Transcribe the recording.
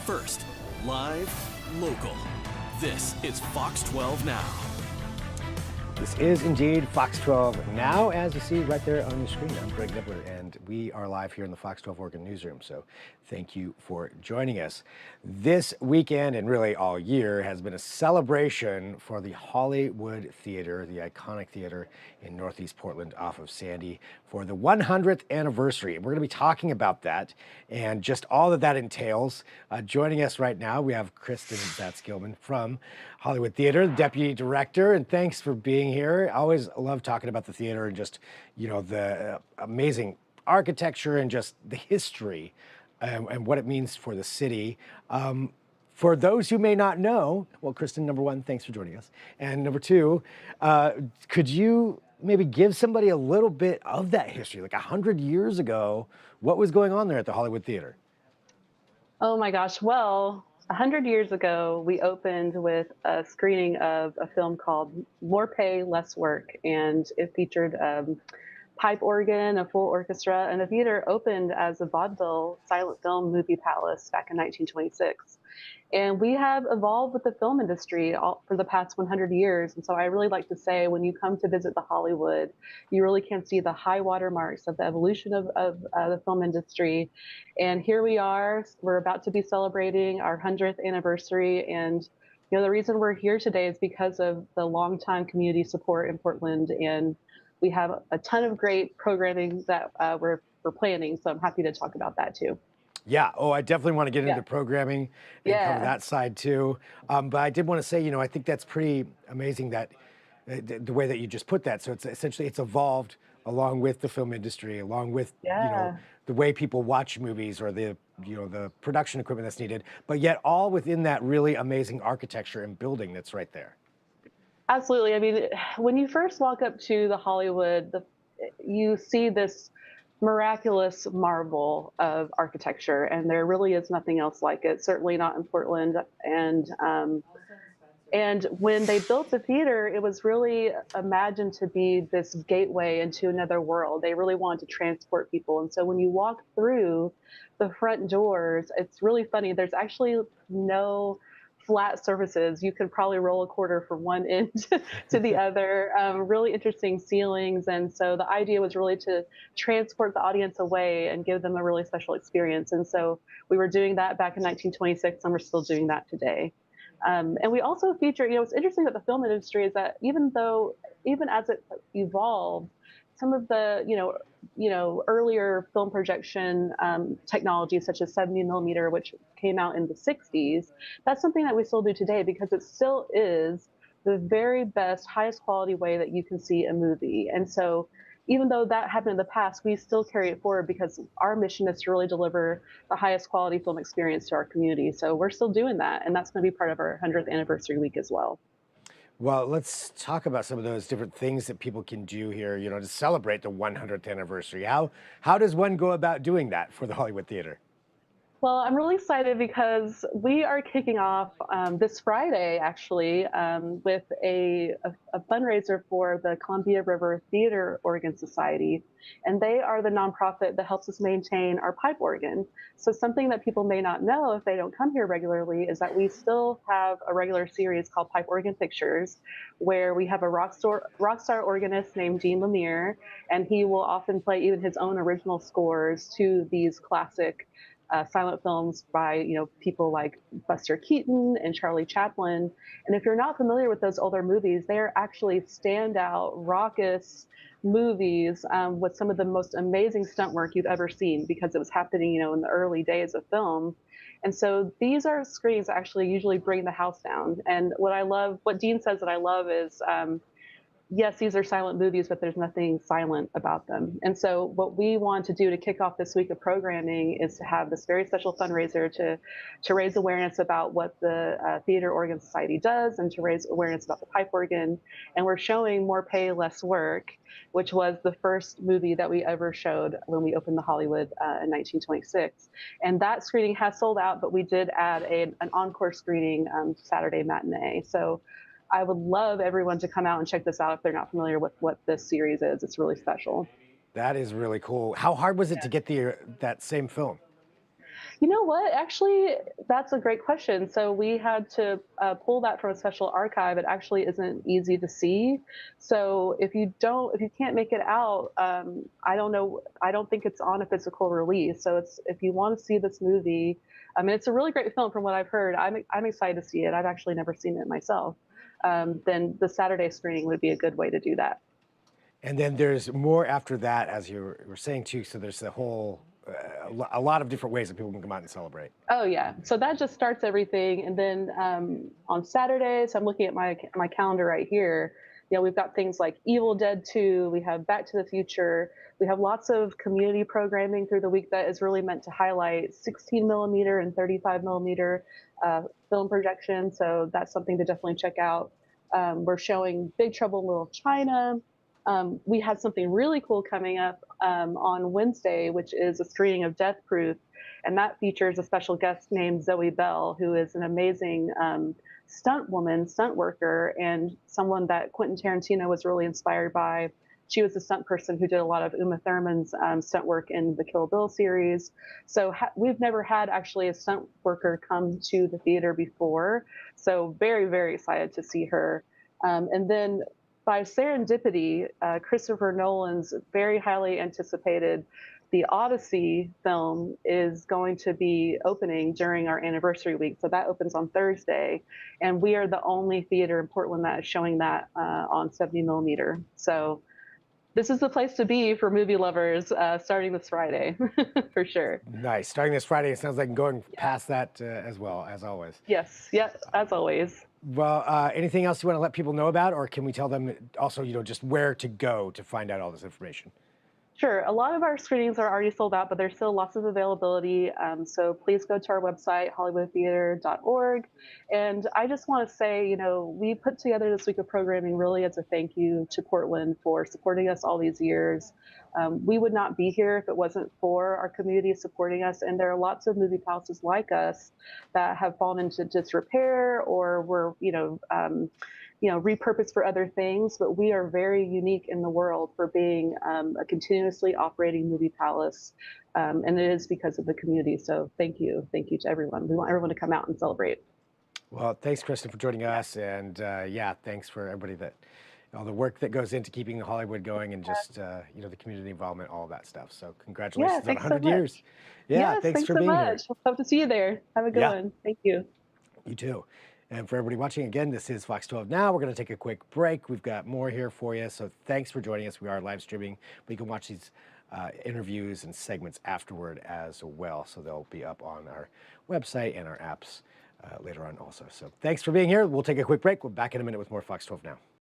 First, live, local. This is Fox 12 Now. This is indeed Fox 12 Now, as you see right there on your screen. I'm Greg Nibbler, and we are live here in the Fox 12 Oregon newsroom, so thank you for joining us. This weekend, and really all year, has been a celebration for the Hollywood Theater, the iconic theater in Northeast Portland off of Sandy, for the 100th anniversary. And we're going to be talking about that and just all that entails. Joining us right now, we have Christen Zatz-Gilman from Hollywood Theater, the Deputy Director, and thanks for being here. I always love talking about the theater and just, the amazing architecture and just the history and what it means for the city. For those who may not know, well, Christen, number one, thanks for joining us. And number two, could you maybe give somebody a little bit of that history, like 100 years ago, what was going on there at the Hollywood Theater? Oh my gosh, well, 100 years ago, we opened with a screening of a film called More Pay, Less Work, and it featured pipe organ, a full orchestra, and the theater opened as a vaudeville silent film movie palace back in 1926. And we have evolved with the film industry for the past 100 years. And so I really like to say, when you come to visit the Hollywood, you really can see the high water marks of the evolution of the film industry. And here we are, we're about to be celebrating our 100th anniversary. And the reason we're here today is because of the longtime community support in Portland. And we have a ton of great programming that we're planning. So I'm happy to talk about that too. Yeah. Oh, I definitely want to get into programming and cover that side too. But I did want to say, I think that's pretty amazing that the way that you just put that. So it's essentially, it's evolved along with the film industry, along with, the way people watch movies or the production equipment that's needed, but yet all within that really amazing architecture and building that's right there. Absolutely. I mean, when you first walk up to the Hollywood, you see this miraculous marvel of architecture, and there really is nothing else like it, certainly not in Portland. And when they built the theater, it was really imagined to be this gateway into another world. They really wanted to transport people. And so when you walk through the front doors, it's really funny. There's actually no flat surfaces. You could probably roll a quarter from one end to the other. Really interesting ceilings. And so the idea was really to transport the audience away and give them a really special experience. And so we were doing that back in 1926, and we're still doing that today. And we also feature, what's interesting about the film industry is that even as it evolved, some of the, earlier film projection technologies, such as 70 millimeter, which came out in the 60s, that's something that we still do today because it still is the very best, highest quality way that you can see a movie. And so even though that happened in the past, we still carry it forward because our mission is to really deliver the highest quality film experience to our community. So we're still doing that, and that's going to be part of our 100th anniversary week as well. Well, let's talk about some of those different things that people can do here, to celebrate the 100th anniversary. How does one go about doing that for the Hollywood Theater? Well, I'm really excited because we are kicking off this Friday, actually, with a fundraiser for the Columbia River Theater Organ Society. And they are the nonprofit that helps us maintain our pipe organ. So something that people may not know if they don't come here regularly is that we still have a regular series called Pipe Organ Pictures, where we have a rock star organist named Dean Lemire, and he will often play even his own original scores to these classic silent films by people like Buster Keaton and Charlie Chaplin. And if you're not familiar with those older movies, they are actually standout, raucous movies with some of the most amazing stunt work you've ever seen because it was happening, in the early days of film. And so these are screens that actually usually bring the house down. And what Dean says that I love is, yes, these are silent movies, but there's nothing silent about them. And so what we want to do to kick off this week of programming is to have this very special fundraiser to raise awareness about what the Theater Organ Society does and to raise awareness about the pipe organ. And we're showing More Pay, Less Work, which was the first movie that we ever showed when we opened the Hollywood in 1926. And that screening has sold out, but we did add an encore screening Saturday matinee. So I would love everyone to come out and check this out if they're not familiar with what this series is. It's really special. That is really cool. How hard was it to get that same film? You know what? Actually, that's a great question. So we had to pull that from a special archive. It actually isn't easy to see. So if you can't make it out, I don't know. I don't think it's on a physical release. So it's if you want to see this movie, I mean, it's a really great film from what I've heard. I'm excited to see it. I've actually never seen it myself. Then the Saturday screening would be a good way to do that. And then there's more after that, as you were saying too. So there's the whole, a lot of different ways that people can come out and celebrate. Oh yeah, so that just starts everything, and then on Saturdays, I'm looking at my calendar right here. You know, we've got things like Evil Dead 2. We have Back to the Future. We have lots of community programming through the week that is really meant to highlight 16 millimeter and 35 millimeter film projection. So that's something to definitely check out. We're showing Big Trouble in Little China. We had something really cool coming up on Wednesday, which is a screening of Death Proof, and that features a special guest named Zoe Bell, who is an amazing stunt worker, and someone that Quentin Tarantino was really inspired by. She was a stunt person who did a lot of Uma Thurman's stunt work in the Kill Bill series. So we've never had actually a stunt worker come to the theater before. So very, very excited to see her. And then by serendipity, Christopher Nolan's very highly anticipated The Odyssey film is going to be opening during our anniversary week. So that opens on Thursday. And we are the only theater in Portland that is showing that on 70 millimeter. So this is the place to be for movie lovers starting this Friday, for sure. Nice. Starting this Friday, it sounds like going past that as well, as always. Yes, as always. Well, anything else you want to let people know about, or can we tell them also, just where to go to find out all this information? Sure. A lot of our screenings are already sold out, but there's still lots of availability. So please go to our website, hollywoodtheater.org. And I just want to say, we put together this week of programming really as a thank you to Portland for supporting us all these years. We would not be here if it wasn't for our community supporting us. And there are lots of movie houses like us that have fallen into disrepair or were, repurposed for other things, but we are very unique in the world for being a continuously operating movie palace, and it is because of the community. So thank you to everyone. We want everyone to come out and celebrate. Well, thanks, Christen, for joining us, and thanks for everybody all the work that goes into keeping Hollywood going, and just the community involvement, all of that stuff. So congratulations on 100 years. Yeah, yes, thanks for so being much. here. Hope to see you there. Have a good one. Thank you. You too. And for everybody watching, again, this is Fox 12 Now. We're going to take a quick break. We've got more here for you. So thanks for joining us. We are live streaming, but you can watch these interviews and segments afterward as well. So they'll be up on our website and our apps later on also. So thanks for being here. We'll take a quick break. We're back in a minute with more Fox 12 Now.